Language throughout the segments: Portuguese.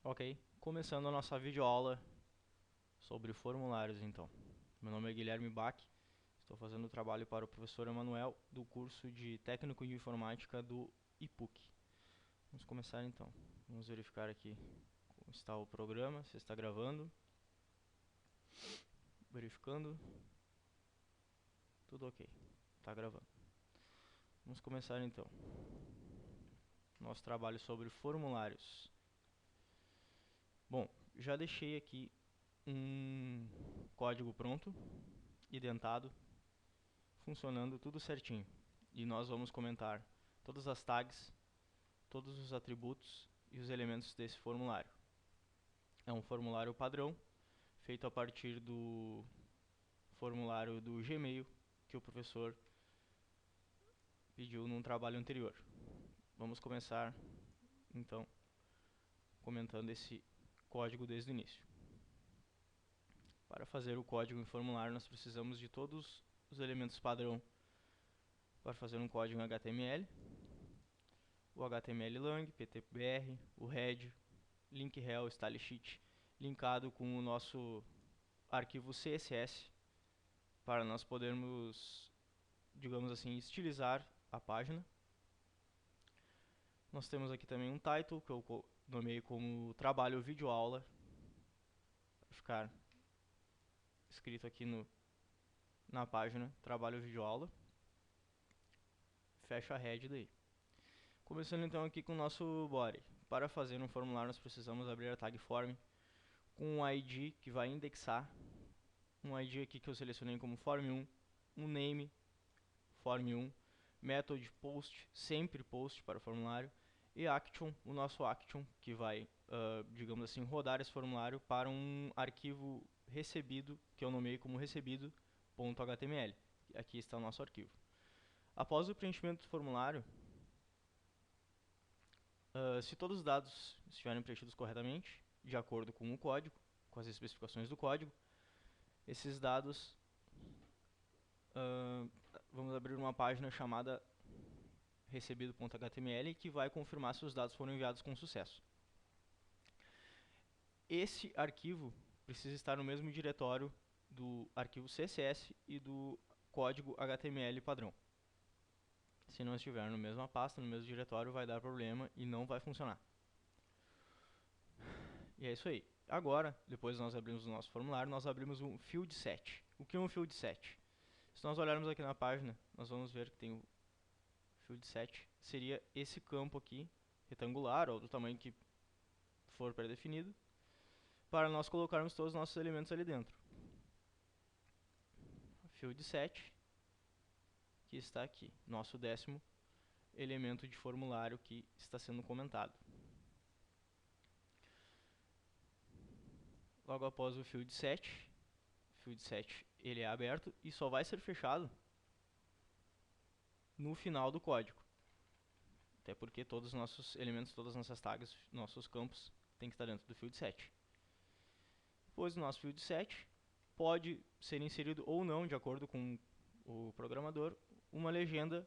Ok, começando a nossa videoaula sobre formulários então. Meu nome é Guilherme Bach, estou fazendo o trabalho para o professor Emanuel do curso de Técnico de Informática do IPUC. Vamos começar então. Vamos verificar aqui como está o programa, se está gravando. Verificando. Tudo ok, está gravando. Vamos começar então. Nosso trabalho sobre formulários. Bom, já deixei aqui um código pronto, identado, funcionando tudo certinho. E nós vamos comentar todas as tags, todos os atributos e os elementos desse formulário. É um formulário padrão, feito a partir do formulário do Gmail que o professor pediu num trabalho anterior. Vamos começar, então, comentando esse código desde o início. Para fazer o código em formulário, nós precisamos de todos os elementos padrão para fazer um código em HTML. O HTML lang, PTBR, o head, link rel, style sheet, linkado com o nosso arquivo CSS, para nós podermos, digamos assim, estilizar a página. Nós temos aqui também um title, que eu nomeei como trabalho videoaula, para ficar escrito aqui na página, trabalho videoaula. Fecha a head daí. Começando então aqui com o nosso body. Para fazer um formulário nós precisamos abrir a tag form com um ID que vai indexar, um ID aqui que eu selecionei como form1, um name, form1, method post, sempre post para o formulário, e action, o nosso action, que vai, digamos assim, rodar esse formulário para um arquivo recebido, que eu nomeei como recebido.html. Aqui está o nosso arquivo. Após o preenchimento do formulário, se todos os dados estiverem preenchidos corretamente, de acordo com o código, com as especificações do código, esses dados, vamos abrir uma página chamada recebido.html que vai confirmar se os dados foram enviados com sucesso. Esse arquivo precisa estar no mesmo diretório do arquivo CSS e do código HTML padrão. Se não estiver na mesma pasta, no mesmo diretório, vai dar problema e não vai funcionar. E é isso aí. Agora, depois de nós abrirmos o nosso formulário, nós abrimos um field set. O que é um field set? Se nós olharmos aqui na página, nós vamos ver que tem o field set. Seria esse campo aqui, retangular, ou do tamanho que for pré-definido, para nós colocarmos todos os nossos elementos ali dentro. Field set, que está aqui, nosso 10º elemento de formulário que está sendo comentado. Logo após o field set ele é aberto e só vai ser fechado no final do código. Até porque todos os nossos elementos, todas as nossas tags, nossos campos, tem que estar dentro do field set. Depois do nosso field set, pode ser inserido ou não, de acordo com o programador, uma legenda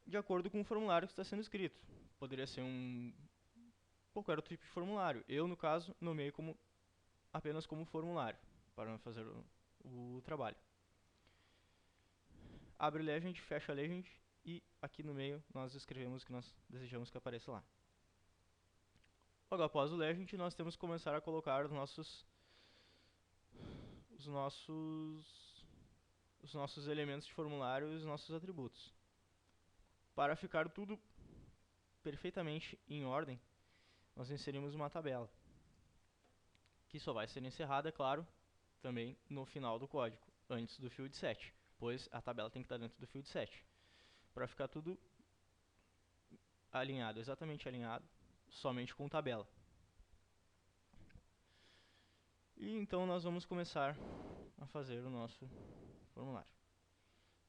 de acordo com o formulário que está sendo escrito. Poderia ser qualquer outro tipo de formulário. Eu, no caso, nomeei apenas como formulário, para fazer o trabalho. Abre legend, fecha legend, e aqui no meio nós escrevemos o que nós desejamos que apareça lá. Logo após o legend, nós temos que começar a colocar os nossos elementos de formulário e os nossos atributos. Para ficar tudo perfeitamente em ordem, nós inserimos uma tabela, que só vai ser encerrada, é claro, também no final do código, antes do field set, pois a tabela tem que estar dentro do field set. Para ficar tudo alinhado, exatamente alinhado, somente com tabela. E então nós vamos começar a fazer o nosso formulário.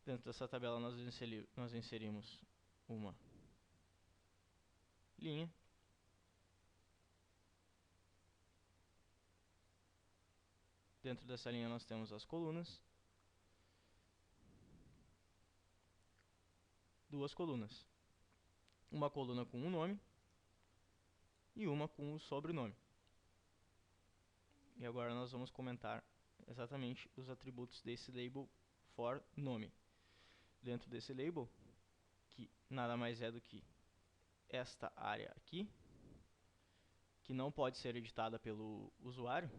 Dentro dessa tabela nós inserimos uma linha. Dentro dessa linha nós temos as colunas. Duas colunas. Uma coluna com um nome e uma com o sobrenome. E agora nós vamos comentar exatamente os atributos desse label for nome. Dentro desse label, que nada mais é do que esta área aqui, que não pode ser editada pelo usuário,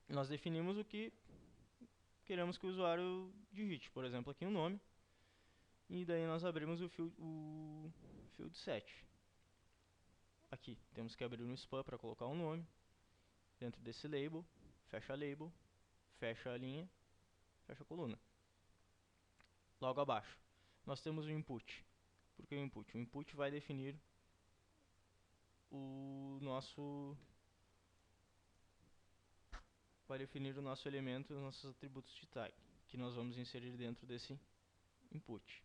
nós definimos o que queremos que o usuário digite. Por exemplo, aqui o nome. E daí nós abrimos o field set. Aqui temos que abrir um span para colocar um nome. Dentro desse label, fecha a linha, fecha a coluna. Logo abaixo, nós temos o input. Por que o input? O input vai definir o nosso elemento, os nossos atributos de tag, que nós vamos inserir dentro desse input.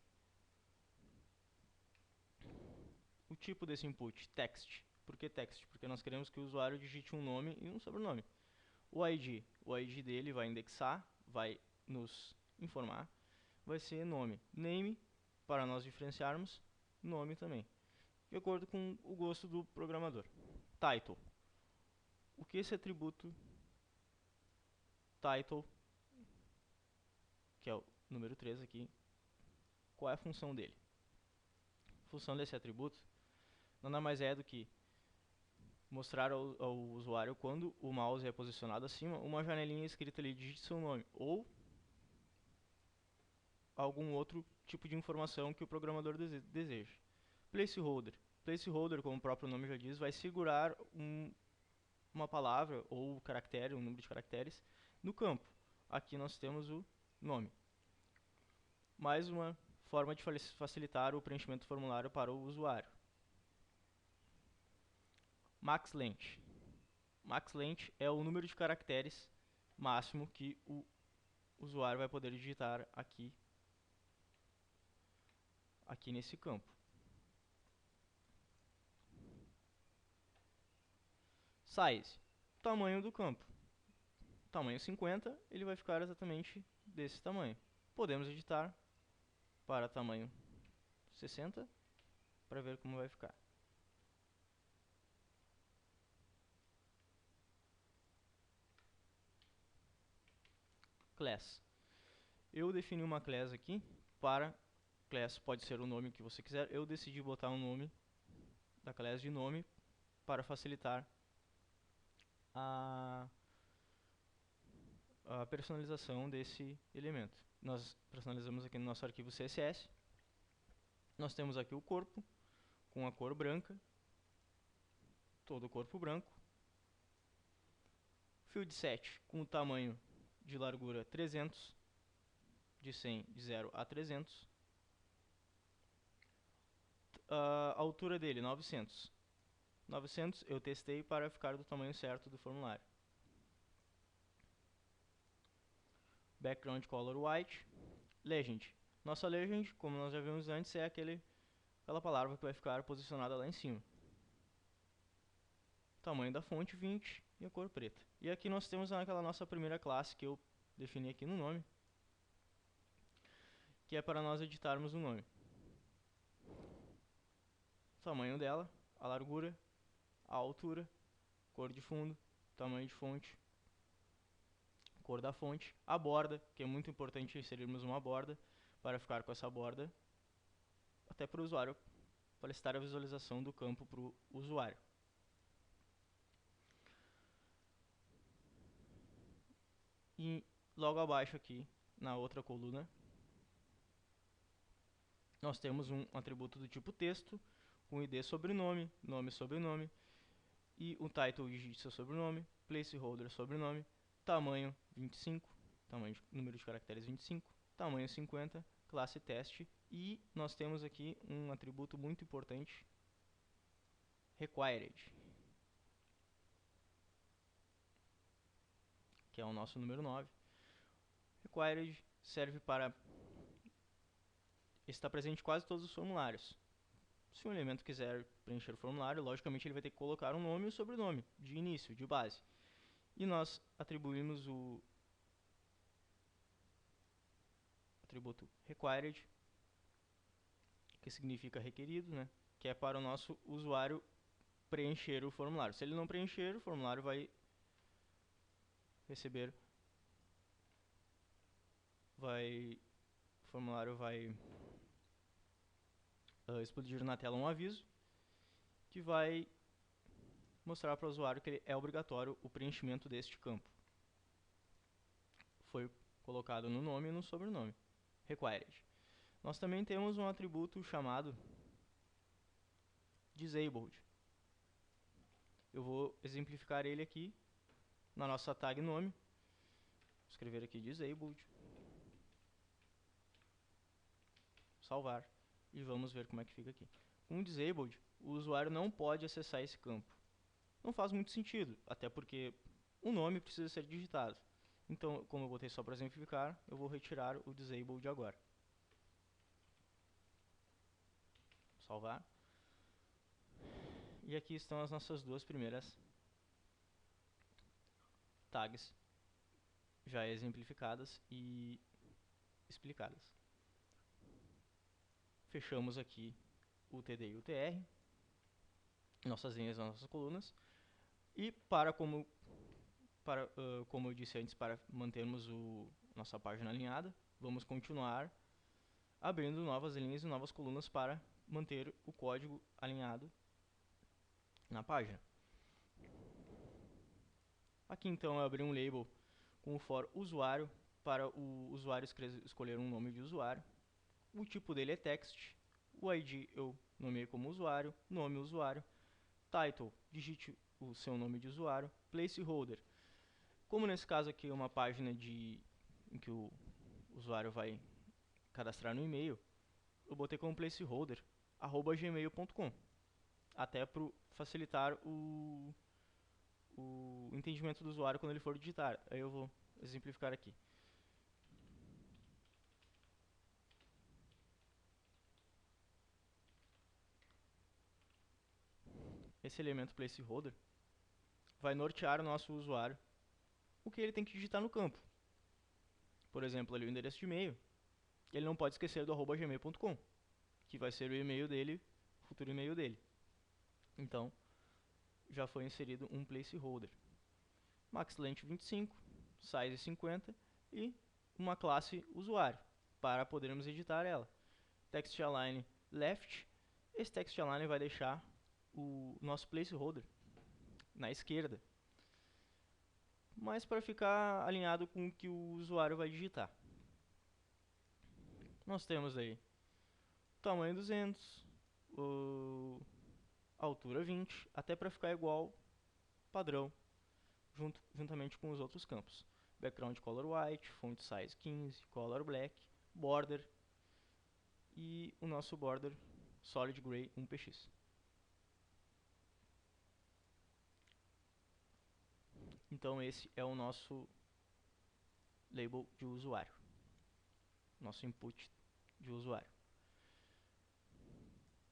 O tipo desse input, text. Por que text? Porque nós queremos que o usuário digite um nome e um sobrenome. O ID dele vai indexar, vai nos informar, vai ser nome. Name, para nós diferenciarmos, nome também, de acordo com o gosto do programador. Title. O que esse atributo title, que é o número 3 aqui, qual é a função dele? A função desse atributo nada mais é do que mostrar ao usuário, quando o mouse é posicionado acima, uma janelinha escrita ali, digite seu nome, ou algum outro tipo de informação que o programador deseja. Placeholder. Placeholder, como o próprio nome já diz, vai segurar uma palavra ou caractere, um número de caracteres, no campo. Aqui nós temos o nome. Mais uma forma de facilitar o preenchimento do formulário para o usuário. Max length. Max length é o número de caracteres máximo que o usuário vai poder digitar aqui nesse campo. Size, tamanho do campo. Tamanho 50, ele vai ficar exatamente desse tamanho. Podemos editar para tamanho 60 para ver como vai ficar. Class. Eu defini uma class aqui para class, pode ser o nome que você quiser. Eu decidi botar um nome da class de nome para facilitar a personalização desse elemento. Nós personalizamos aqui no nosso arquivo CSS. Nós temos aqui o corpo com a cor branca, todo o corpo branco. Field set com o tamanho de largura 300, de 100, de 0 a 300. A altura dele 900. 900 eu testei para ficar do tamanho certo do formulário. Background color white. Legend. Nossa legend, como nós já vimos antes, é aquela palavra que vai ficar posicionada lá em cima. Tamanho da fonte 20 e a cor preta. E aqui nós temos aquela nossa primeira classe que eu defini aqui no nome, que é para nós editarmos o nome. Tamanho dela, a largura, a altura, cor de fundo, tamanho de fonte, cor da fonte, a borda, que é muito importante inserirmos uma borda para ficar com essa borda, até para o usuário, facilitar a visualização do campo para o usuário. E logo abaixo aqui, na outra coluna, nós temos um atributo do tipo texto, com ID sobrenome, nome sobrenome, e o title digite seu sobrenome, placeholder sobrenome, tamanho 25, número de caracteres 25, tamanho 50, classe teste, e nós temos aqui um atributo muito importante, required, que é o nosso número 9. Required serve para estar presente em quase todos os formulários. Se um elemento quiser preencher o formulário, logicamente ele vai ter que colocar um nome e um sobrenome, de início, de base. E nós atribuímos o atributo required, que significa requerido, né? Que é para o nosso usuário preencher o formulário. Se ele não preencher, o formulário vai receber, o formulário vai explodir na tela um aviso que vai mostrar para o usuário que é obrigatório o preenchimento deste campo. Foi colocado no nome e no sobrenome. Required. Nós também temos um atributo chamado disabled. Eu vou exemplificar ele aqui na nossa tag nome. Vou escrever aqui disabled. Salvar. E vamos ver como é que fica aqui. Com disabled, o usuário não pode acessar esse campo. Não faz muito sentido, até porque o nome precisa ser digitado. Então, como eu botei só para exemplificar, eu vou retirar o disabled agora. Salvar. E aqui estão as nossas duas primeiras tags já exemplificadas e explicadas. Fechamos aqui o TD e o TR, nossas linhas e nossas colunas. E como eu disse antes, para mantermos nossa página alinhada, vamos continuar abrindo novas linhas e novas colunas para manter o código alinhado na página. Aqui então eu abri um label com o for usuário para o usuário escolher um nome de usuário. O tipo dele é text, o ID eu nomeei como usuário, nome usuário, title, digite o seu nome de usuário, placeholder. Como nesse caso aqui é uma página em que o usuário vai cadastrar no e-mail, eu botei como placeholder @gmail.com, até para facilitar o entendimento do usuário quando ele for digitar. Aí eu vou exemplificar aqui. Esse elemento placeholder vai nortear o nosso usuário o que ele tem que digitar no campo. Por exemplo, ali o endereço de e-mail, ele não pode esquecer do @gmail.com, que vai ser o e-mail dele, o futuro e-mail dele. Então, já foi inserido um placeholder. MaxLength 25, size 50 e uma classe usuário, para podermos editar ela. TextAlign left, esse TextAlign vai deixar o nosso placeholder na esquerda, mas para ficar alinhado com o que o usuário vai digitar. Nós temos aí tamanho 200, altura 20, até para ficar igual padrão, juntamente com os outros campos. Background color white, font size 15, color black, border e o nosso border solid gray 1px. Então esse é o nosso label de usuário, nosso input de usuário.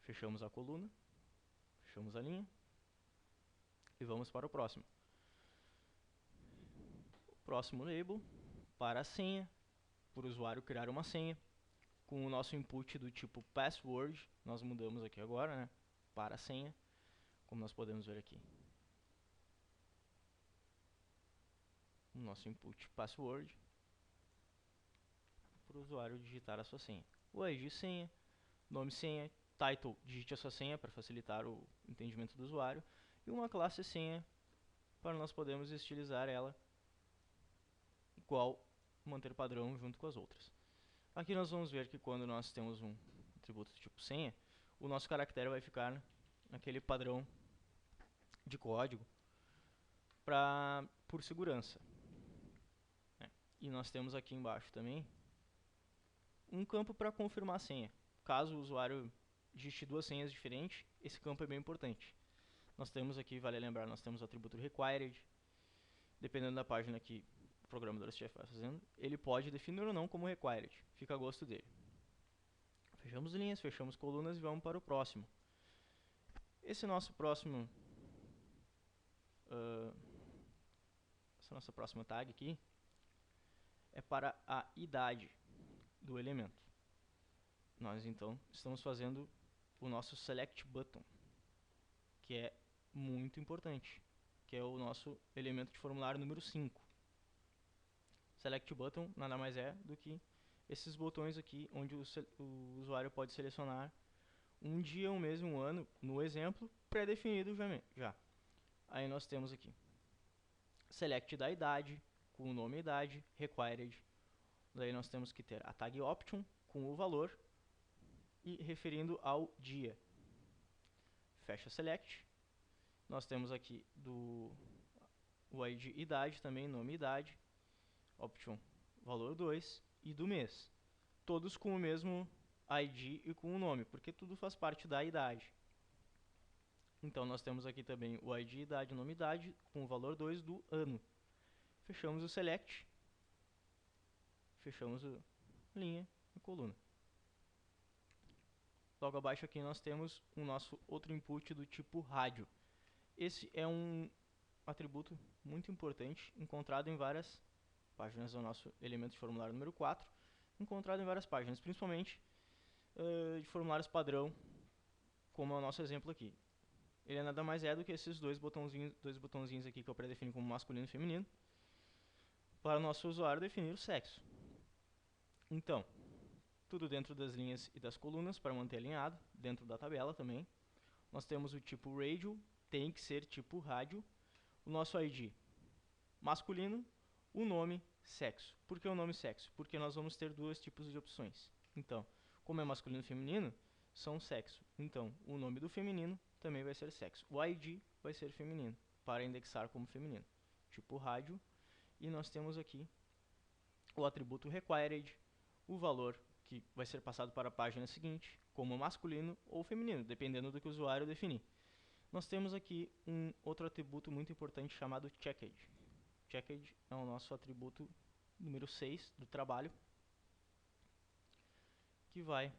Fechamos a coluna, fechamos a linha e vamos para o próximo. O próximo label para a senha, para o usuário criar uma senha, com o nosso input do tipo password, nós mudamos aqui agora, né, para a senha, como nós podemos ver aqui. O nosso input password, para o usuário digitar a sua senha. O ID senha, nome senha, title, digite a sua senha para facilitar o entendimento do usuário, e uma classe senha para nós podermos estilizar ela igual, manter padrão junto com as outras. Aqui nós vamos ver que quando nós temos um atributo tipo senha, o nosso caractere vai ficar naquele padrão de código por segurança. E nós temos aqui embaixo também um campo para confirmar a senha. Caso o usuário digite duas senhas diferentes, esse campo é bem importante. Nós temos aqui, vale lembrar, nós temos o atributo required. Dependendo da página que o programador estiver fazendo, ele pode definir ou não como required. Fica a gosto dele. Fechamos linhas, fechamos colunas e vamos para o próximo. Esse nosso próximo... essa nossa próxima tag aqui é para a idade do elemento. Nós então estamos fazendo o nosso select button, que é muito importante, que é o nosso elemento de formulário número 5. Select Button nada mais é do que esses botões aqui, onde o usuário pode selecionar um dia, um mês e um ano, no exemplo, pré-definido já. Aí nós temos aqui Select da idade, com o nome e idade, Required. Daí nós temos que ter a tag Option, com o valor, e referindo ao dia. Fecha Select. Nós temos aqui o ID idade também, nome e idade, Option valor 2 e do mês. Todos com o mesmo ID e com o nome, porque tudo faz parte da idade. Então nós temos aqui também o ID, idade, nome e idade com o valor 2 do ano. Fechamos o Select. Fechamos a linha e coluna. Logo abaixo aqui nós temos o nosso outro input do tipo rádio. Esse é um atributo muito importante, encontrado em várias páginas do nosso elemento de formulário número 4, encontrado em várias páginas, principalmente de formulários padrão, como é o nosso exemplo aqui. Ele é nada mais do que esses dois botãozinhos aqui que eu pré-defini como masculino e feminino, para o nosso usuário definir o sexo. Então, tudo dentro das linhas e das colunas para manter alinhado, dentro da tabela também. Nós temos o tipo radio, tem que ser tipo rádio, o nosso ID masculino, o nome sexo. Por que o nome sexo? Porque nós vamos ter dois tipos de opções. Então, como é masculino e feminino, são sexo. Então, o nome do feminino também vai ser sexo. O ID vai ser feminino, para indexar como feminino. Tipo rádio. E nós temos aqui o atributo required, o valor que vai ser passado para a página seguinte, como masculino ou feminino, dependendo do que o usuário definir. Nós temos aqui um outro atributo muito importante chamado checked. Checked é o nosso atributo número 6 do trabalho, que vai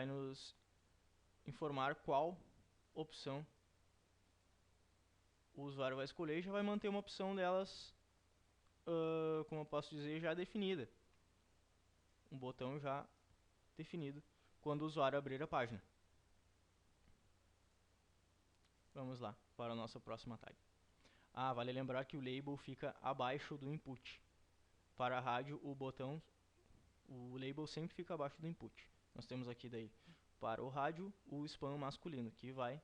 nos informar qual opção o usuário vai escolher e já vai manter uma opção delas, como eu posso dizer, já definida. Um botão já definido quando o usuário abrir a página. Vamos lá para a nossa próxima tag. Vale lembrar que o label fica abaixo do input. Para a rádio, o label sempre fica abaixo do input. Nós temos aqui daí, para o rádio, o spam masculino, que vai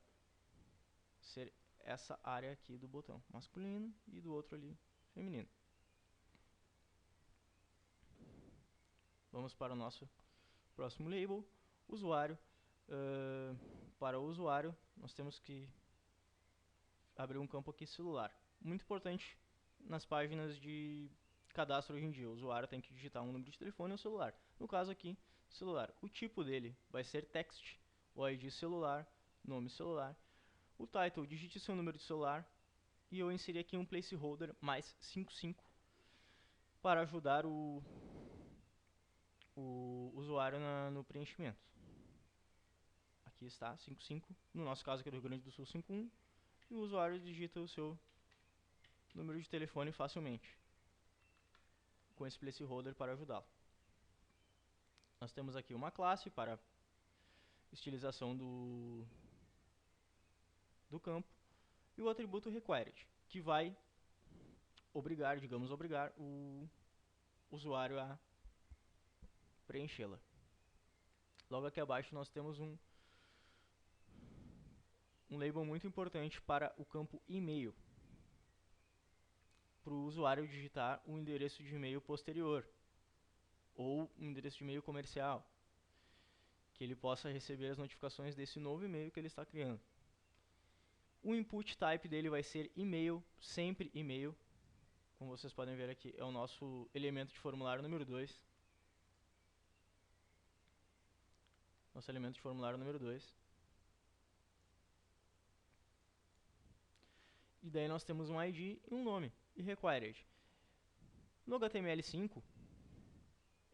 ser essa área aqui do botão masculino e do outro ali feminino. Vamos para o nosso próximo label, usuário. Para o usuário, nós temos que abrir um campo aqui celular. Muito importante nas páginas de cadastro hoje em dia. O usuário tem que digitar um número de telefone ou celular. No caso aqui, celular. O tipo dele vai ser text, o ID celular, nome celular. O title, digite seu número de celular. E eu inseri aqui um placeholder mais 55 para ajudar o usuário no preenchimento. Aqui está 55, no nosso caso aqui do Rio Grande do Sul 51, e o usuário digita o seu número de telefone facilmente, com esse placeholder para ajudá-lo. Nós temos aqui uma classe para estilização do campo, e o atributo required, que vai obrigar o usuário a preenchê-la. Logo aqui abaixo nós temos um label muito importante para o campo e-mail, para o usuário digitar um endereço de e-mail posterior ou um endereço de e-mail comercial, que ele possa receber as notificações desse novo e-mail que ele está criando. O input type dele vai ser e-mail, sempre e-mail. Como vocês podem ver aqui, é o nosso elemento de formulário número 2. Nosso elemento de formulário número 2. E daí nós temos um ID e um nome, e required. No HTML5,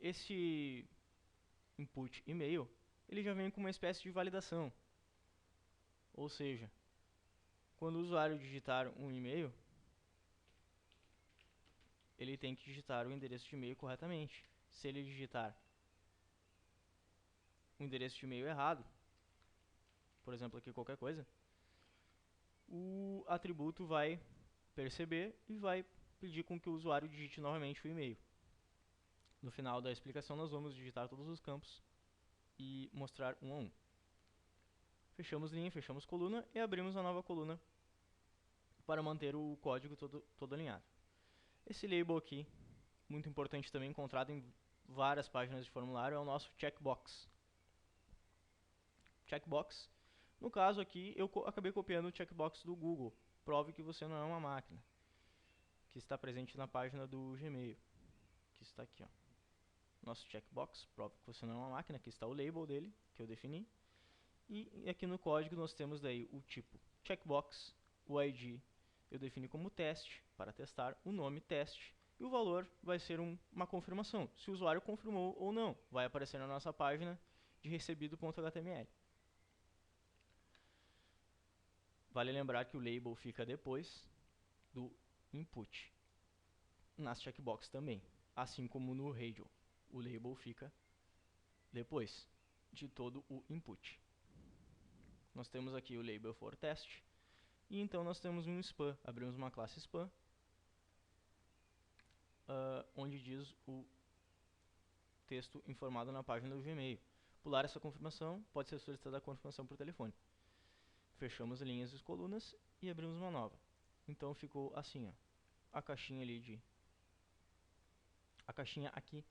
esse input e-mail, ele já vem com uma espécie de validação. Ou seja, quando o usuário digitar um e-mail, ele tem que digitar o endereço de e-mail corretamente. Se ele digitar o endereço de e-mail errado, por exemplo aqui qualquer coisa, o atributo vai perceber e vai pedir com que o usuário digite novamente o e-mail. No final da explicação nós vamos digitar todos os campos e mostrar um a um. Fechamos linha, fechamos coluna e abrimos a nova coluna para manter o código todo alinhado. Esse label aqui, muito importante também, encontrado em várias páginas de formulário, é o nosso checkbox. Checkbox, no caso aqui, eu acabei copiando o checkbox do Google, prove que você não é uma máquina, que está presente na página do Gmail, que está aqui, ó. Nosso checkbox, prove que você não é uma máquina, aqui está o label dele, que eu defini. E aqui no código nós temos daí o tipo checkbox, o ID eu defini como teste, para testar, o nome teste, e o valor vai ser uma confirmação, se o usuário confirmou ou não, vai aparecer na nossa página de recebido.html. Vale lembrar que o label fica depois do input, nas checkbox também, assim como no radio, o label fica depois de todo o input. Nós temos aqui o label for test, e então nós temos um spam, abrimos uma classe spam, onde diz o texto informado na página do Gmail. Pular essa confirmação, pode ser solicitada a confirmação por telefone. Fechamos linhas e colunas e abrimos uma nova. Então ficou assim, ó, a caixinha aqui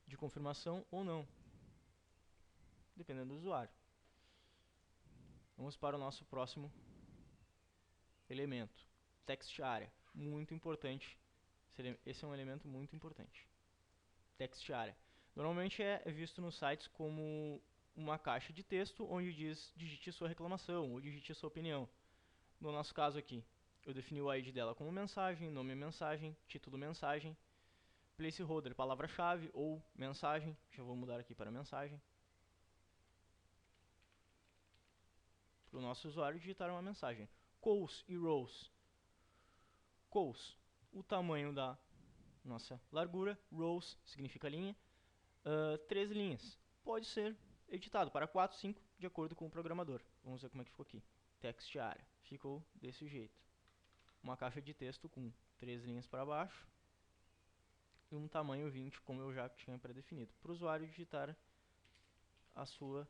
de confirmação ou não, dependendo do usuário. Vamos para o nosso próximo elemento, text area, muito importante. Esse é um elemento muito importante. Text area. Normalmente é visto nos sites como uma caixa de texto onde diz digite sua reclamação ou digite sua opinião. No nosso caso aqui, eu defini o ID dela como mensagem, nome mensagem, título mensagem, placeholder palavra-chave ou mensagem. Já vou mudar aqui para mensagem. Para o nosso usuário digitar uma mensagem. Calls e rows. Calls, o tamanho da nossa largura, rows significa linha, 3 linhas. Pode ser editado para 4, 5, de acordo com o programador. Vamos ver como é que ficou aqui. Text area. Ficou desse jeito. Uma caixa de texto com 3 linhas para baixo e um tamanho 20, como eu já tinha predefinido. Para o usuário digitar a sua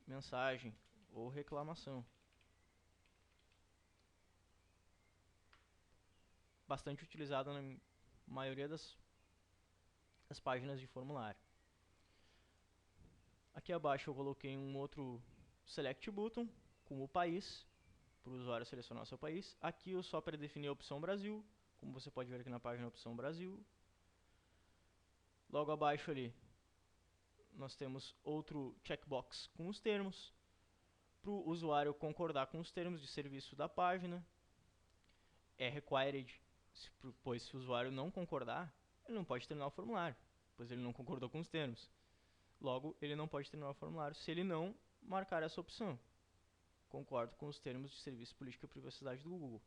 mensagem ou reclamação. Bastante utilizado na maioria das páginas de formulário. Aqui abaixo eu coloquei um outro select button com o país, para o usuário selecionar o seu país. Aqui eu só predefini a opção Brasil, como você pode ver aqui na página, a opção Brasil. Logo abaixo ali, nós temos outro checkbox com os termos, para o usuário concordar com os termos de serviço da página. É required, pois se o usuário não concordar, ele não pode terminar o formulário, pois ele não concordou com os termos. Logo, ele não pode terminar o formulário se ele não marcar essa opção. Concordo com os termos de serviço, política e privacidade do Google.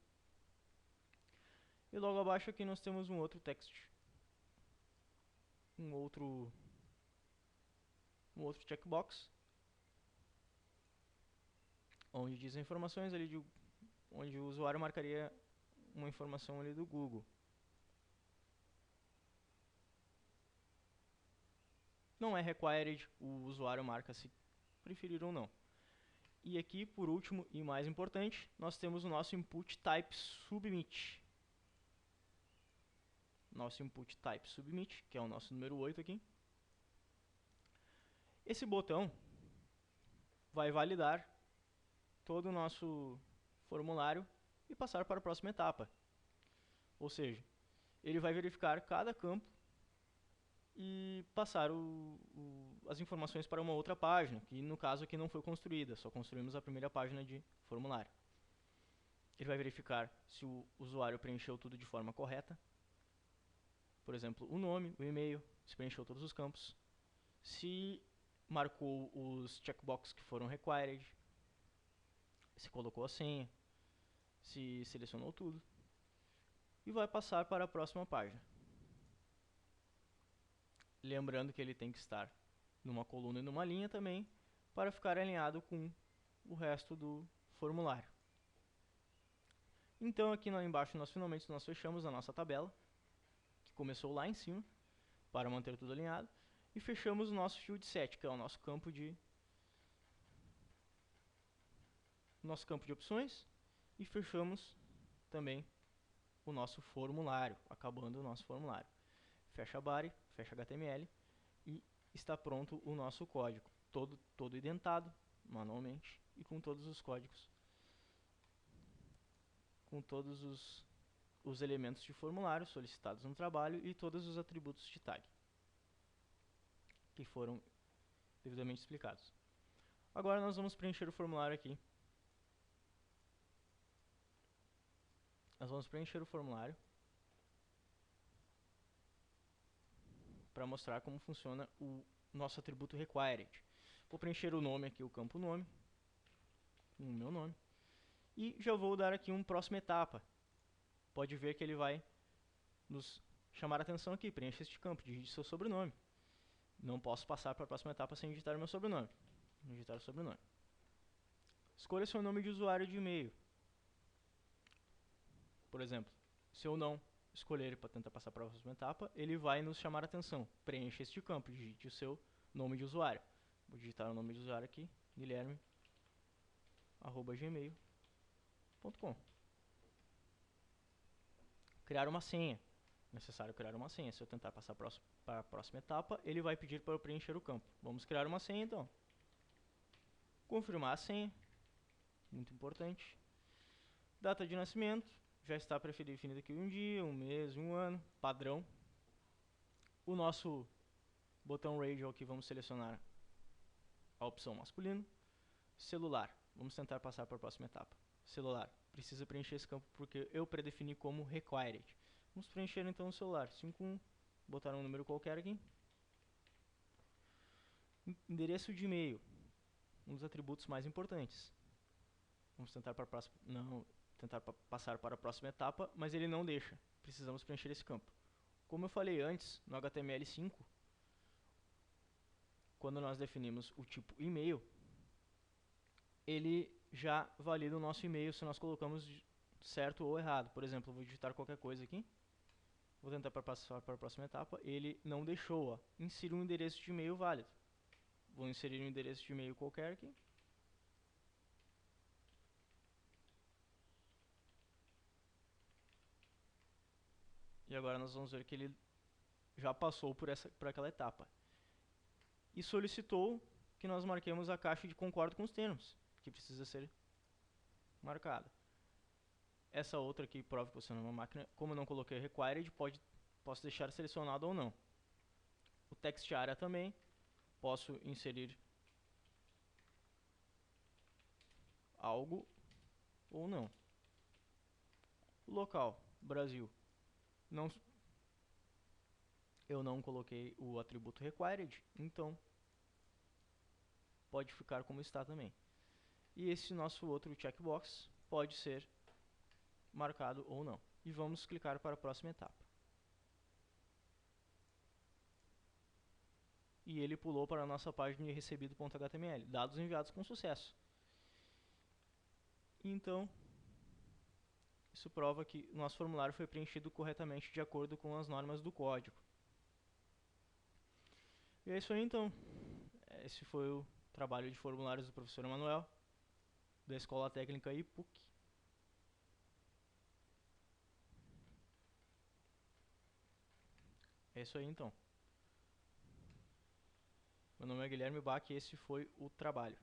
E logo abaixo aqui nós temos um outro text, um outro checkbox, onde diz informações ali onde o usuário marcaria uma informação ali do Google. Não é required, o usuário marca se preferir ou não. E aqui, por último e mais importante, nós temos o nosso input type submit. Nosso input type submit, que é o nosso número 8 aqui. Esse botão vai validar todo o nosso formulário e passar para a próxima etapa. Ou seja, ele vai verificar cada campo e passar as informações para uma outra página, que no caso aqui não foi construída, só construímos a primeira página de formulário. Ele vai verificar se o usuário preencheu tudo de forma correta, por exemplo, o nome, o e-mail, se preencheu todos os campos, se marcou os checkboxes que foram required, se colocou a senha, se selecionou tudo, e vai passar para a próxima página. Lembrando que ele tem que estar numa coluna e numa linha também, para ficar alinhado com o resto do formulário. Então aqui embaixo nós fechamos a nossa tabela, que começou lá em cima, para manter tudo alinhado, e fechamos o nosso field set, que é o nosso campo de opções, e fechamos também o nosso formulário, acabando o nosso formulário. Fecha a body, fecha HTML e está pronto o nosso código, todo identado manualmente e com todos os códigos, com todos os elementos de formulário solicitados no trabalho e todos os atributos de tag que foram devidamente explicados. Agora nós vamos preencher o formulário aqui. Nós vamos preencher o formulário para mostrar como funciona o nosso atributo required. Vou preencher o nome aqui, o campo nome, o meu nome, e já vou dar aqui uma próxima etapa. Pode ver que ele vai nos chamar a atenção aqui, preencha este campo, digite seu sobrenome. Não posso passar para a próxima etapa sem digitar o meu sobrenome. Vou digitar o sobrenome. Escolha seu nome de usuário de e-mail. Por exemplo, se eu não escolher para tentar passar para a próxima etapa, ele vai nos chamar a atenção. Preencha este campo, digite o seu nome de usuário. Vou digitar o nome de usuário aqui, guilherme@gmail.com. Criar uma senha. Necessário criar uma senha. Se eu tentar passar para a próxima etapa, ele vai pedir para eu preencher o campo. Vamos criar uma senha então. Confirmar a senha. Muito importante. Data de nascimento. Já está pré-definido aqui um dia, um mês, um ano, padrão. O nosso botão radio aqui, vamos selecionar a opção masculino. Celular, vamos tentar passar para a próxima etapa. Celular, precisa preencher esse campo porque eu predefini como required. Vamos preencher então o celular, 51, botar um número qualquer aqui. Endereço de e-mail, um dos atributos mais importantes. Vamos tentar passar para a próxima etapa, mas ele não deixa. Precisamos preencher esse campo. Como eu falei antes, no HTML5, quando nós definimos o tipo e-mail, ele já valida o nosso e-mail se nós colocamos certo ou errado. Por exemplo, eu vou digitar qualquer coisa aqui. Vou tentar passar para a próxima etapa. Ele não deixou. Ó. Insira um endereço de e-mail válido. Vou inserir um endereço de e-mail qualquer aqui. E agora nós vamos ver que ele já passou por aquela etapa. E solicitou que nós marquemos a caixa de concordo com os termos, que precisa ser marcada. Essa outra aqui prova que você não é uma máquina. Como eu não coloquei required, posso deixar selecionado ou não. O text area também. Posso inserir algo ou não. O local, Brasil. Eu não coloquei o atributo required, então pode ficar como está também. E esse nosso outro checkbox pode ser marcado ou não. E vamos clicar para a próxima etapa. E ele pulou para a nossa página de recebido.html, dados enviados com sucesso. Então, isso prova que o nosso formulário foi preenchido corretamente de acordo com as normas do código. E é isso aí então. Esse foi o trabalho de formulários do professor Emanuel, da Escola Técnica IPUC. É isso aí então. Meu nome é Guilherme Bach e esse foi o trabalho.